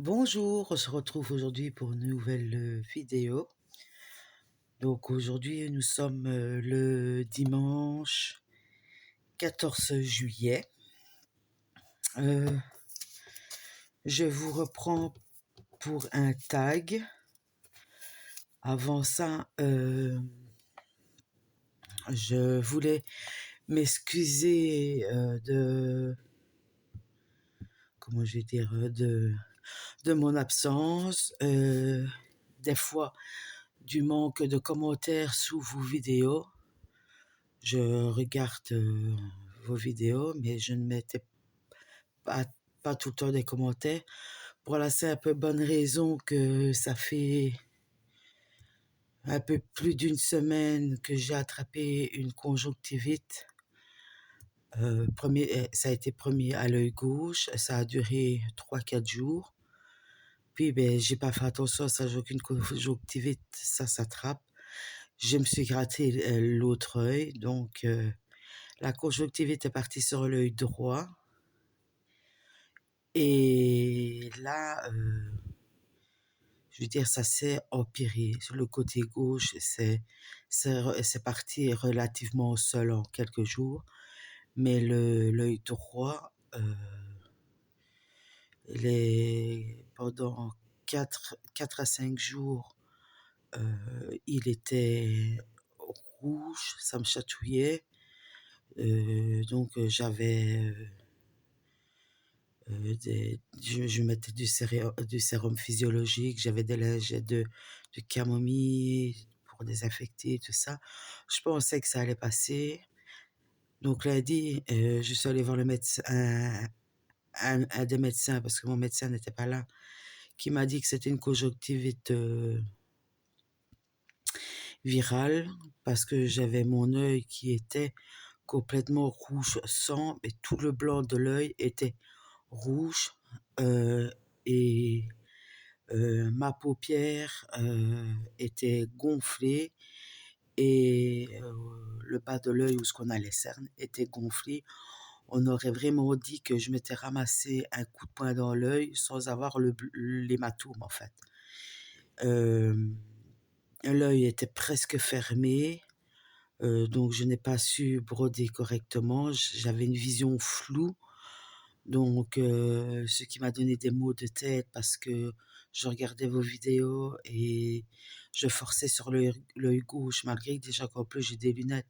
Bonjour, on se retrouve aujourd'hui pour une nouvelle vidéo. Donc aujourd'hui nous sommes le dimanche 14 juillet. Euh, je vous reprends pour un tag. Avant ça, je voulais m'excuser comment je vais dire, de mon absence. Des fois du manque de commentaires sous vos vidéos. Je regarde vos vidéos, mais je ne mettais pas, pas tout le temps des commentaires pour la simple bonne raison que ça fait un peu plus d'une semaine que j'ai attrapé une conjonctivite. Ça a été premier à l'œil gauche, ça a duré 3-4 jours. Puis j'ai pas fait attention, ça j'ai aucune conjonctivite, ça s'attrape. Je me suis gratté l'autre œil, donc la conjonctivite est partie sur l'œil droit. Et là, je veux dire, ça s'est empiré. Sur le côté gauche, c'est parti relativement seul en quelques jours. Mais l'œil droit, pendant 4 à 5 jours, il était rouge, ça me chatouillait. Donc j'avais je mettais du sérum physiologique, j'avais des lingettes de camomille pour désinfecter, tout ça. Je pensais que ça allait passer. Donc lundi, je suis allée voir le médecin, un des médecins, parce que mon médecin n'était pas là, qui m'a dit que c'était une conjonctivite virale, parce que j'avais mon œil qui était complètement rouge sang, et tout le blanc de l'œil était rouge. Et ma paupière était gonflée et le bas de l'œil où ce qu'on a les cernes était gonflé. On aurait vraiment dit que je m'étais ramassé un coup de poing dans l'œil sans avoir l'hématome en fait. L'œil était presque fermé, donc je n'ai pas su broder correctement. J'avais une vision floue. Donc, ce qui m'a donné des maux de tête parce que je regardais vos vidéos et je forçais sur l'œil gauche, malgré que déjà qu'en plus j'ai des lunettes.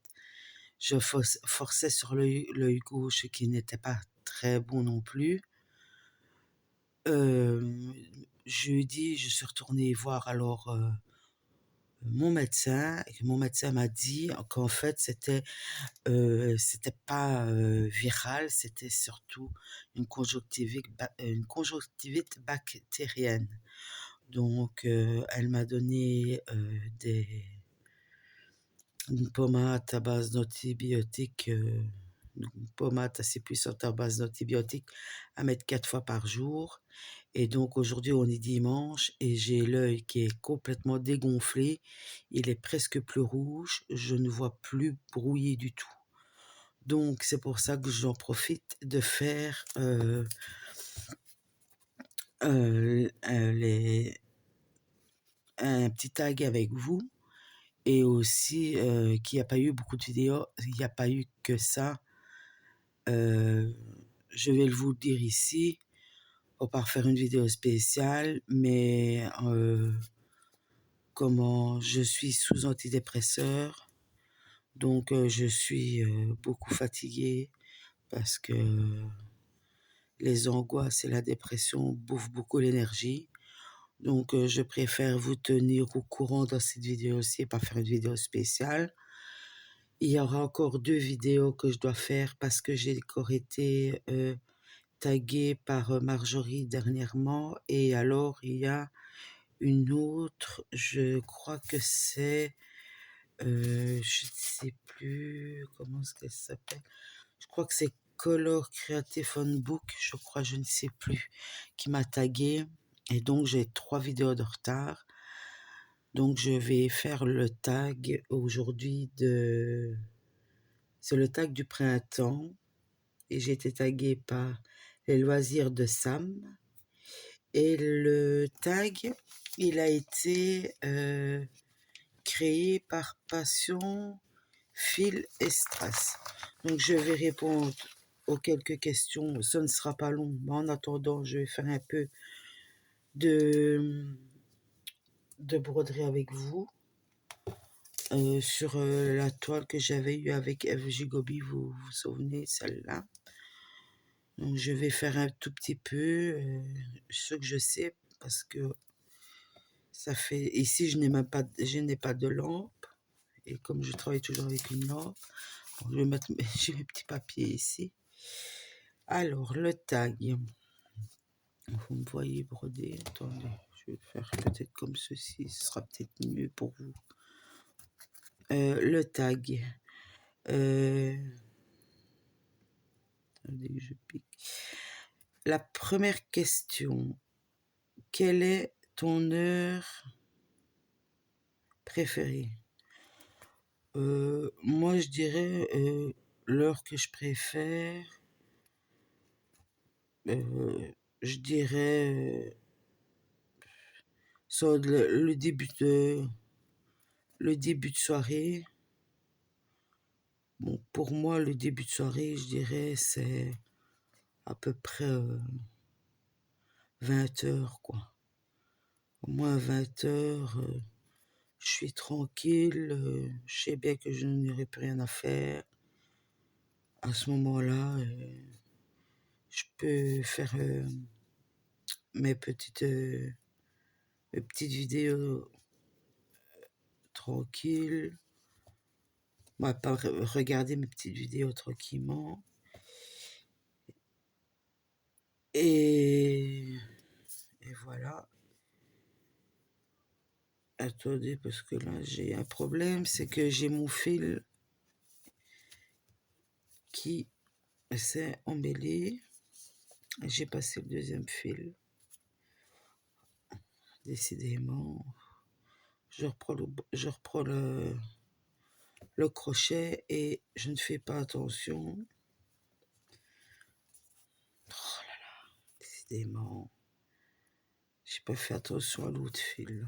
Je forçais sur l'œil gauche qui n'était pas très bon non plus. Jeudi, je suis retournée voir alors mon médecin, et mon médecin m'a dit qu'en fait c'était pas viral, c'était surtout une conjonctivite bactérienne. Donc elle m'a donné une pommade à base d'antibiotiques, une pommade assez puissante à base d'antibiotiques à mettre 4 fois par jour. Et donc aujourd'hui on est dimanche et j'ai l'œil qui est complètement dégonflé, il est presque plus rouge, je ne vois plus brouillé du tout. Donc c'est pour ça que j'en profite de faire un petit tag avec vous, et aussi qu'il n'y a pas eu beaucoup de vidéos, il n'y a pas eu que ça. Je vais vous le dire ici, pour pas faire une vidéo spéciale, mais comment je suis sous antidépresseur, donc je suis beaucoup fatiguée parce que les angoisses et la dépression bouffent beaucoup l'énergie. Donc je préfère vous tenir au courant dans cette vidéo-ci et pas faire une vidéo spéciale. Il y aura encore 2 vidéos que je dois faire parce que j'ai encore été taguée par Marjorie dernièrement, et alors il y a une autre, je crois que c'est je ne sais plus comment est-ce qu'elle s'appelle. Je crois que c'est Color Creative Phone Book, je crois, je ne sais plus, qui m'a tagué. Et donc j'ai 3 vidéos de retard. Donc je vais faire le tag aujourd'hui c'est le tag du printemps. Et j'ai été taguée par les loisirs de Sam Et le tag, il a été créé par Passion, Fil et Strass. Donc je vais répondre aux quelques questions. Ce ne sera pas long, mais en attendant, je vais faire un peu de broderie avec vous. Sur la toile que j'avais eue avec FJ Gobi, vous vous souvenez, celle-là. Donc je vais faire un tout petit peu ce que je sais, parce que ça fait... Ici, je n'ai pas de lampe. Et comme je travaille toujours avec une lampe, bon, je vais mettre j'ai mes petits papiers ici. Alors, le tag. Vous me voyez broder. Attendez, je vais faire peut-être comme ceci. Ce sera peut-être mieux pour vous. Le tag. Attendez, je pique. La première question. Quelle est ton heure préférée? Moi, je dirais l'heure que je préfère. Je dirais soit le début de soirée. Bon, pour moi, le début de soirée, je dirais, c'est à peu près 20 heures, quoi. Au moins 20 heures, je suis tranquille, je sais bien que je n'aurai plus rien à faire. À ce moment-là, je peux faire mes petites vidéos tranquilles. Moi, pas regarder mes petites vidéos tranquillement. Et voilà. Attendez, parce que là, j'ai un problème, c'est que j'ai mon fil qui s'est emmêlé. J'ai passé le deuxième fil. Décidément, je reprends le crochet et je ne fais pas attention. Oh là là, décidément, j'ai pas fait attention à l'autre fil.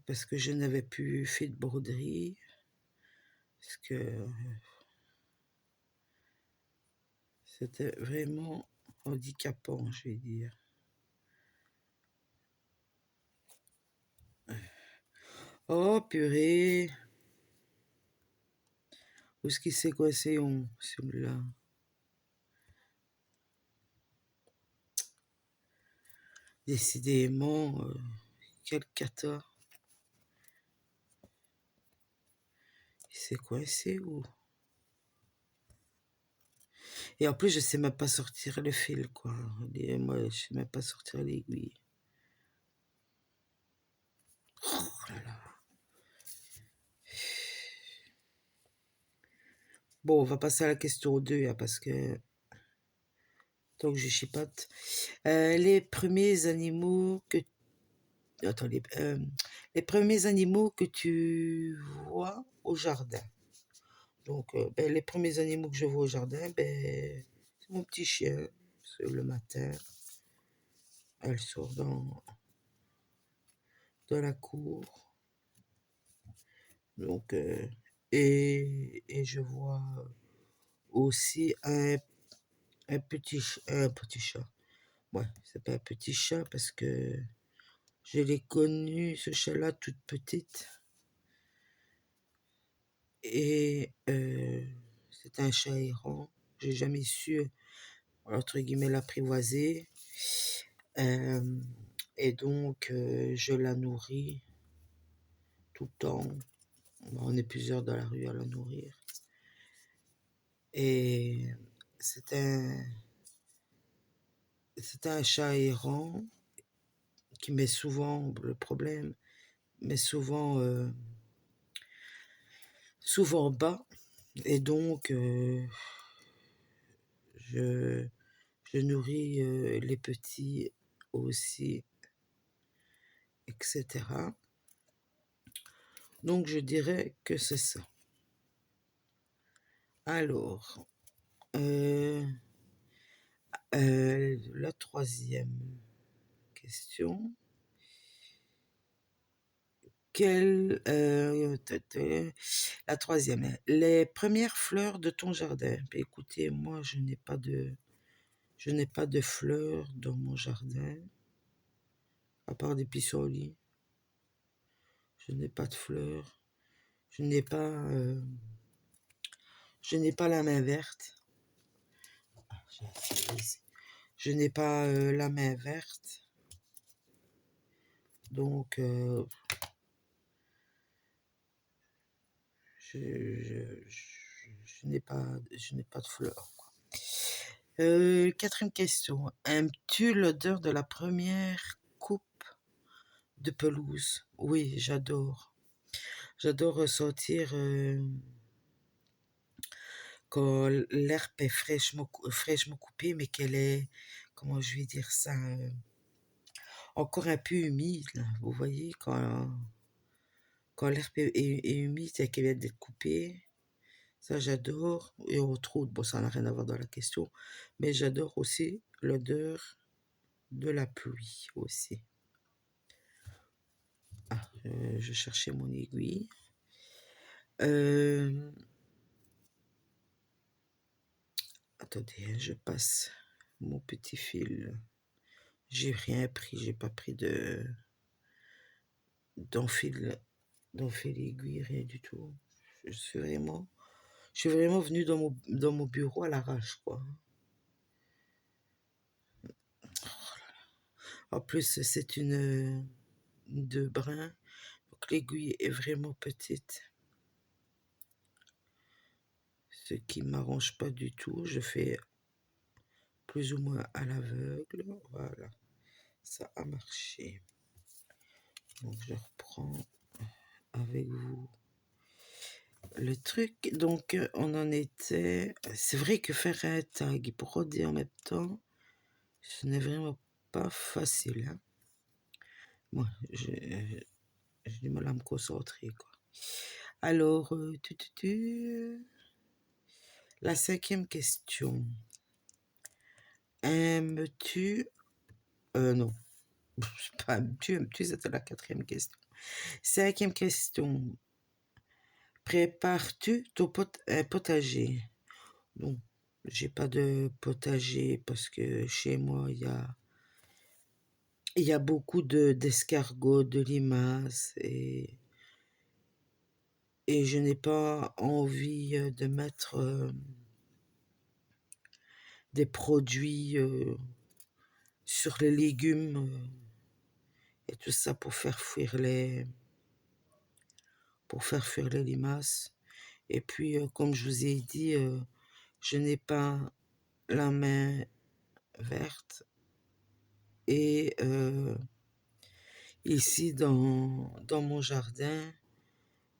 Parce que je n'avais plus fait de broderie. Parce que c'était vraiment handicapant, je vais dire. Oh purée! Où est-ce qu'il s'est coincé, celui-là? Décidément, quel cata. Il s'est coincé où? Et en plus, je sais même pas sortir le fil, quoi. Moi, je sais même pas sortir l'aiguille. Oh là là. Bon, on va passer à la question 2, hein, parce que... Donc, je chipote. Les premiers animaux que... Attends, les premiers animaux que tu vois au jardin. Donc, les premiers animaux que je vois au jardin, c'est mon petit chien. Le matin, elle sort dans la cour. Donc, et je vois aussi un petit chat. Ouais, c'est pas un petit chat parce que je l'ai connu, ce chat-là, toute petite. Et c'est un chat errant. J'ai jamais su, entre guillemets, l'apprivoiser. Et donc, je la nourris tout le temps. On est plusieurs dans la rue à la nourrir. Et c'est un chat errant qui met souvent, le problème, met souvent bas. Et donc, je nourris les petits aussi, etc. Donc, je dirais que c'est ça. Alors, La troisième question. La troisième. Les premières fleurs de ton jardin. Ben, écoutez, moi, je n'ai pas de fleurs dans mon jardin, à part des pissenlits. Je n'ai pas de fleurs. Je n'ai pas la main verte. Je n'ai pas la main verte. Donc, je n'ai pas de fleurs, quoi. Quatrième question. Aimes-tu l'odeur de la première coupe de pelouse? Oui, j'adore. J'adore ressentir quand l'herbe est fraîchement coupée, mais qu'elle est, comment je vais dire ça, encore un peu humide, là. Vous voyez, quand l'herbe est humide et qu'elle vient d'être coupée, ça j'adore. Et autre bon, ça n'a rien à voir dans la question, mais j'adore aussi l'odeur de la pluie aussi. Ah, je cherchais mon aiguille. Attendez, hein, je passe mon petit fil. J'ai rien pris, j'ai pas pris d'enfil aiguille, rien du tout. Je suis vraiment venu dans mon bureau à l'arrache, quoi. En plus, c'est une de brun, donc l'aiguille est vraiment petite. Ce qui m'arrange pas du tout. Je fais plus ou moins à l'aveugle. Voilà, ça a marché. Donc je reprends avec vous le truc. Donc on en était. C'est vrai que faire un tag pour roder en même temps, ce n'est vraiment pas facile, hein. Moi, j'ai du mal à me concentrer, quoi. Alors, la cinquième question. Aimes-tu... non. Pas aimes-tu, c'était la quatrième question. Cinquième question. Prépares-tu un potager? Non, j'ai pas de potager parce que chez moi, il y a beaucoup d'escargots, de limaces et je n'ai pas envie de mettre des produits sur les légumes et tout ça pour faire fuir les limaces. Et puis, comme je vous ai dit, je n'ai pas la main verte. Et ici, dans mon jardin,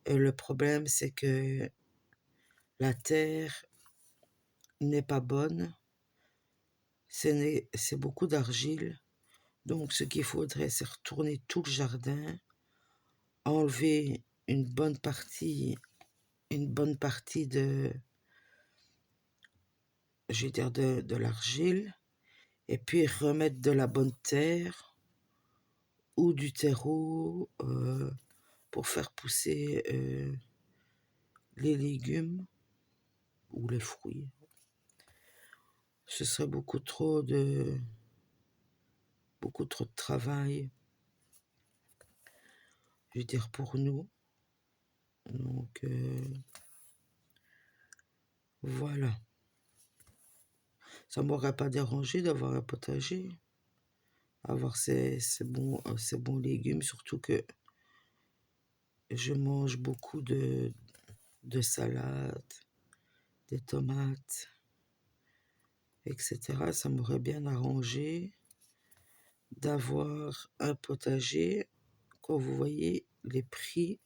le problème, c'est que la terre n'est pas bonne. C'est beaucoup d'argile. Donc, ce qu'il faudrait, c'est retourner tout le jardin, enlever une bonne partie de, je vais dire, de l'argile, et puis remettre de la bonne terre ou du terreau pour faire pousser les légumes ou les fruits. Ce serait beaucoup trop de travail, je veux dire, pour nous. Donc, voilà. Ça ne m'aurait pas dérangé d'avoir un potager, avoir ces bons légumes, surtout que je mange beaucoup de salade, des tomates, etc. Ça m'aurait bien arrangé d'avoir un potager quand vous voyez les prix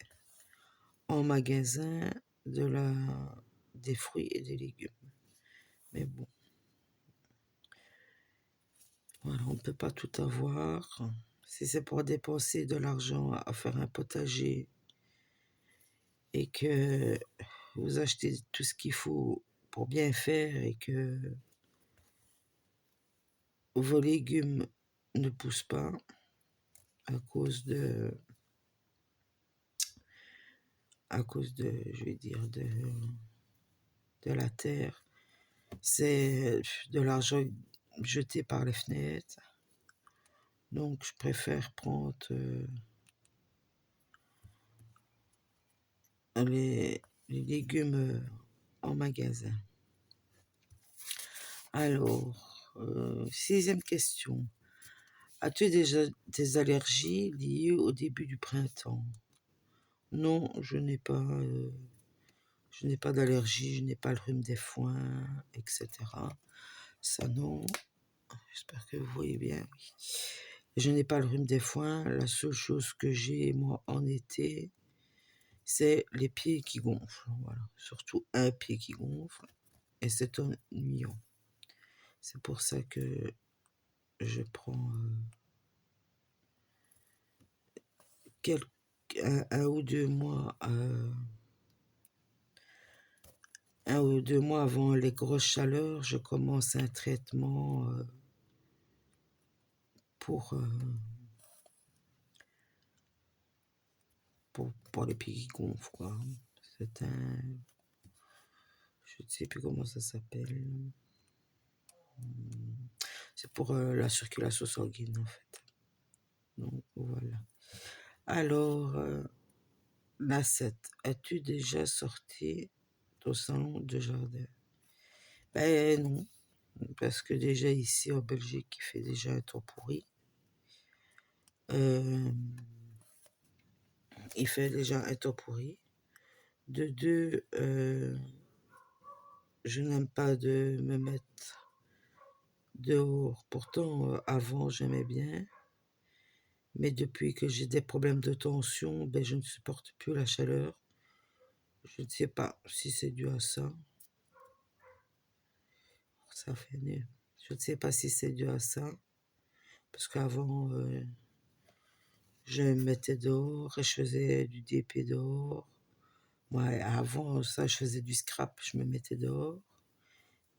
en magasin des fruits et des légumes. Mais bon, voilà, on ne peut pas tout avoir. Si c'est pour dépenser de l'argent à faire un potager et que vous achetez tout ce qu'il faut pour bien faire et que vos légumes ne poussent pas à cause de, je vais dire, de la terre. C'est de l'argent jeté par les fenêtres. Donc, je préfère prendre les légumes en magasin. Alors, 6e question. As-tu déjà des allergies liées au début du printemps? Non, je n'ai pas d'allergie, je n'ai pas le rhume des foins, etc. Ça non, j'espère que vous voyez bien. Oui. Je n'ai pas le rhume des foins. La seule chose que j'ai, moi, en été, c'est les pieds qui gonflent. Voilà. Surtout un pied qui gonfle. Et c'est ennuyant. C'est pour ça que je prends un ou 2 mois, 1 ou 2 mois avant les grosses chaleurs, je commence un traitement pour les pieds qui gonflent, quoi. C'est je ne sais plus comment ça s'appelle. C'est pour la circulation sanguine, en fait. Donc, voilà. Alors, la 7. As-tu déjà sorti ton salon de jardin? Ben non, parce que déjà ici en Belgique, il fait déjà un temps pourri. Il fait déjà un temps pourri. De deux, je n'aime pas de me mettre dehors. Pourtant, avant, j'aimais bien. Mais depuis que j'ai des problèmes de tension, ben, je ne supporte plus la chaleur. Je ne sais pas si c'est dû à ça. Ça fait mieux. Je ne sais pas si c'est dû à ça. Parce qu'avant, je me mettais dehors et je faisais du DP dehors. Moi, avant ça, je faisais du scrap, je me mettais dehors.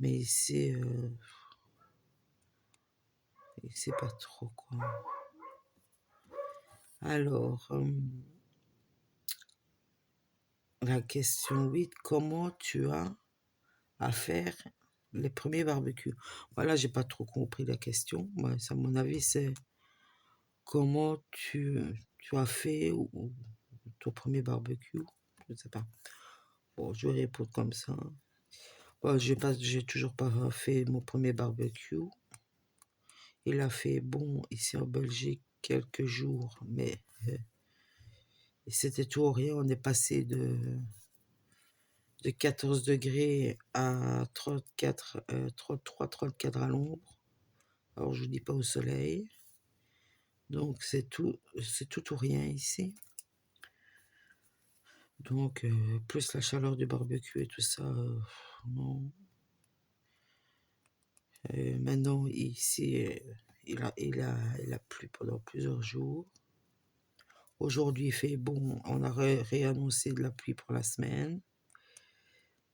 Mais ici, c'est pas trop, quoi. Alors, la question 8, comment tu as à faire les premiers barbecues? Voilà, j'ai pas trop compris la question. Moi, à mon avis, c'est comment tu as fait ton premier barbecue. Je ne sais pas. Bon, je vais répondre comme ça. Bon, j'ai toujours pas fait mon premier barbecue. Il a fait bon ici en Belgique quelques jours, mais c'était tout ou rien. On est passé de 14 degrés à 34, 33, 34 à l'ombre. Alors je ne dis pas au soleil. Donc c'est tout ou rien ici. Donc plus la chaleur du barbecue et tout ça, non. Maintenant ici, il a plu pendant plusieurs jours. Aujourd'hui il fait bon, on a réannoncé de la pluie pour la semaine.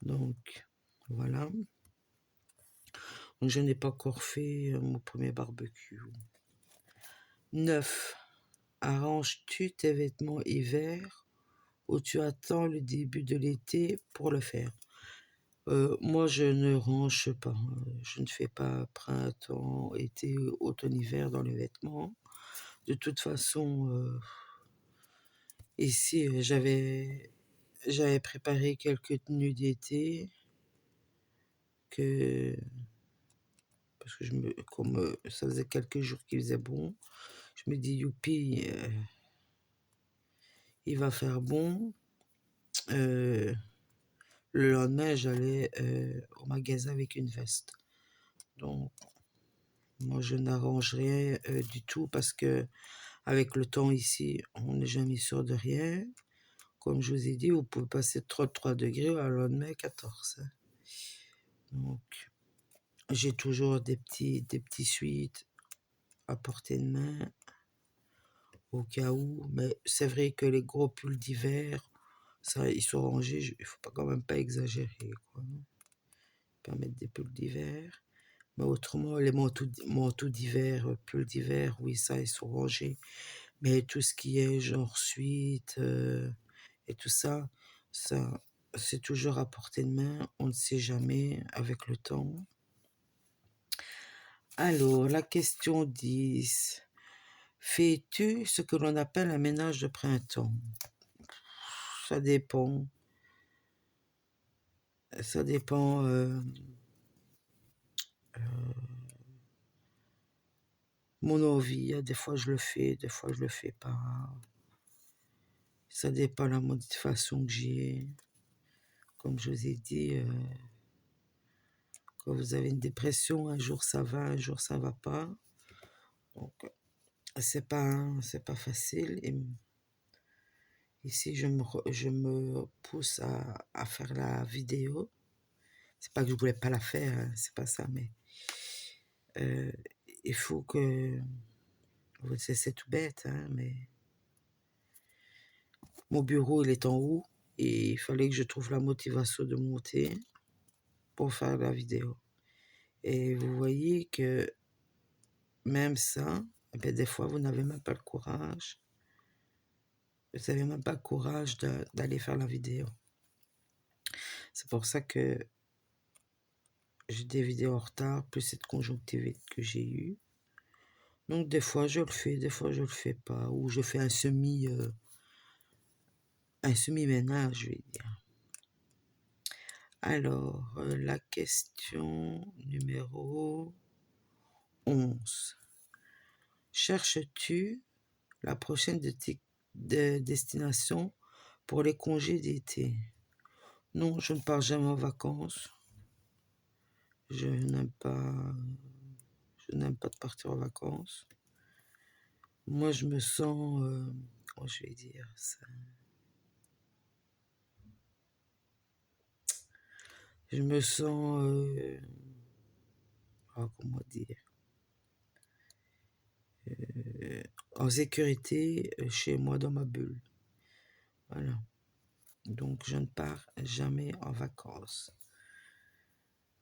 Donc voilà. Donc je n'ai pas encore fait mon premier barbecue. 9. Arranges-tu tes vêtements hiver ou tu attends le début de l'été pour le faire? Moi, je ne range pas. Je ne fais pas printemps, été, automne, hiver dans les vêtements. De toute façon, ici, j'avais préparé quelques tenues d'été parce que comme ça faisait quelques jours qu'il faisait bon, je me dis youpi, il va faire bon. Le lendemain, j'allais au magasin avec une veste. Donc, moi, je n'arrange rien du tout parce que avec le temps ici, on n'est jamais sûr de rien. Comme je vous ai dit, vous pouvez passer 33 degrés, à le lendemain 14. Hein. Donc, j'ai toujours des petits suites à portée de main au cas où. Mais c'est vrai que les gros pulls d'hiver, ça, ils sont rangés. Il faut quand même pas exagérer, quoi. Pas mettre des pulls d'hiver. Mais autrement, les manteaux d'hiver, pulls d'hiver, oui, ça, ils sont rangés. Mais tout ce qui est genre suite et tout ça, ça, c'est toujours à portée de main. On ne sait jamais avec le temps. Alors, la question 10. Fais-tu ce que l'on appelle un ménage de printemps? Ça dépend. Ça dépend. Mon envie, des fois je le fais, des fois je le fais pas. Ça dépend de la motivation que j'ai. Comme je vous ai dit, quand vous avez une dépression, un jour ça va, un jour ça va pas. Donc c'est pas facile. Et ici je me pousse à faire la vidéo. C'est pas que je voulais pas la faire, hein, c'est pas ça, mais euh, il faut que c'est tout bête, hein, mais mon bureau il est en haut et il fallait que je trouve la motivation de monter pour faire la vidéo. Et vous voyez que même ça, eh bien, des fois vous n'avez même pas le courage. Vous n'avez même pas le courage d'aller faire la vidéo. C'est pour ça que j'ai des vidéos en retard, plus cette conjonctivite que j'ai eue. Donc des fois je le fais, des fois je le fais pas, ou je fais un semi-ménage, je vais dire. Alors, la question numéro 11. Cherches-tu la prochaine destination pour les congés d'été? Non, je ne pars jamais en vacances. Je n'aime pas de partir en vacances. Moi, je me sens, comment je vais dire ça? Je me sens, comment dire, en sécurité chez moi dans ma bulle. Voilà. Donc, je ne pars jamais en vacances.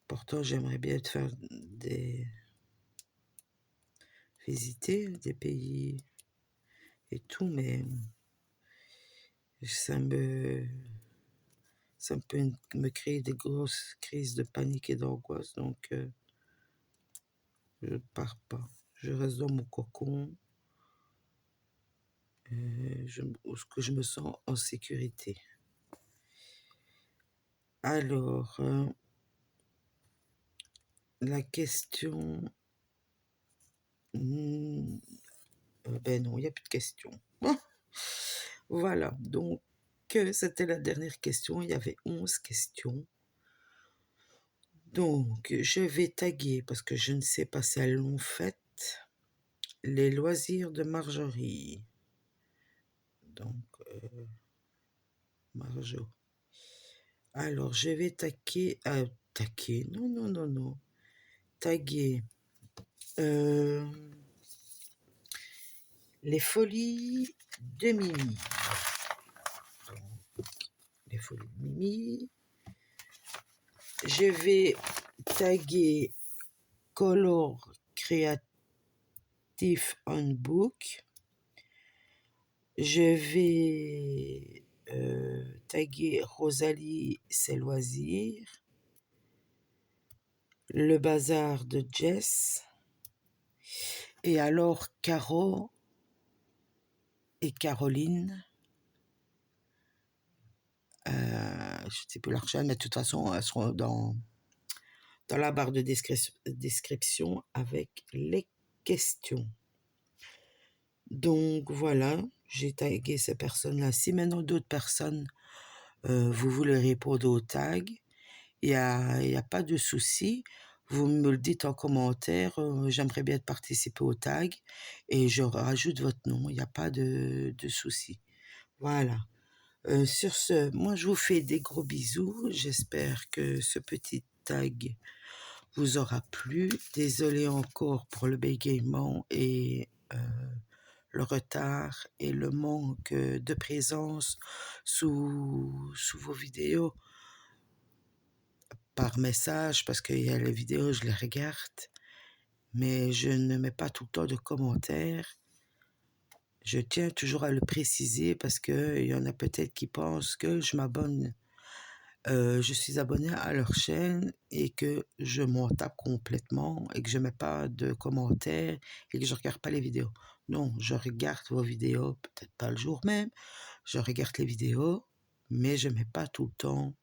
Pourtant, j'aimerais bien faire visiter des pays et tout, mais ça peut me créer des grosses crises de panique et d'angoisse. Donc, je ne pars pas. Je reste dans mon cocon. Où est-ce que je me sens en sécurité. Alors, la question... ben non, il n'y a plus de question. Voilà, donc c'était la dernière question. Il y avait 11 questions. Donc, je vais taguer, parce que je ne sais pas si elles l'ont fait, les loisirs de Marjorie. Donc, Marjo. Alors, je vais taguer... Non. Taguer... les folies de Mimi. Les folies de Mimi. Je vais taguer Color Creative Handbook. Je vais taguer Rosalie ses loisirs. Le bazar de Jess. Et alors Caro et Caroline. Je ne sais plus leur chaîne, mais de toute façon, elles seront dans la barre de description avec les questions. Donc voilà, j'ai tagué ces personnes-là. Si maintenant d'autres personnes, vous voulez répondre au tag, il n'y a pas de souci. Vous me le dites en commentaire, j'aimerais bien participer au tag et je rajoute votre nom, il n'y a pas de souci. Voilà. Sur ce, moi je vous fais des gros bisous. J'espère que ce petit tag vous aura plu. Désolé encore pour le bégaiement et le retard et le manque de présence sous vos vidéos. par message parce qu'il y a les vidéos, je les regarde, mais je ne mets pas tout le temps de commentaires. Je tiens toujours à le préciser parce qu'il y en a peut-être qui pensent que je suis abonné à leur chaîne et que je m'en tape complètement et que je mets pas de commentaires et que je regarde pas les vidéos. Non, je regarde vos vidéos, peut-être pas le jour même, je regarde les vidéos, mais je mets pas tout le temps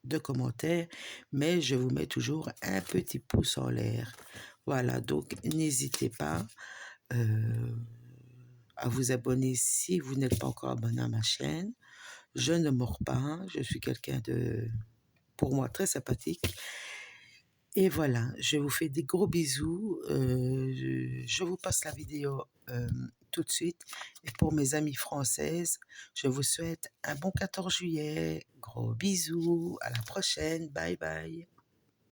de commentaires, mais je vous mets toujours un petit pouce en l'air. Voilà, donc n'hésitez pas à vous abonner si vous n'êtes pas encore abonné à ma chaîne. Je ne mords pas, je suis quelqu'un de, pour moi, très sympathique. Et voilà, je vous fais des gros bisous. Je vous passe la vidéo tout de suite. Et pour mes amies françaises, je vous souhaite un bon 14 juillet. Gros bisous, à la prochaine, bye bye.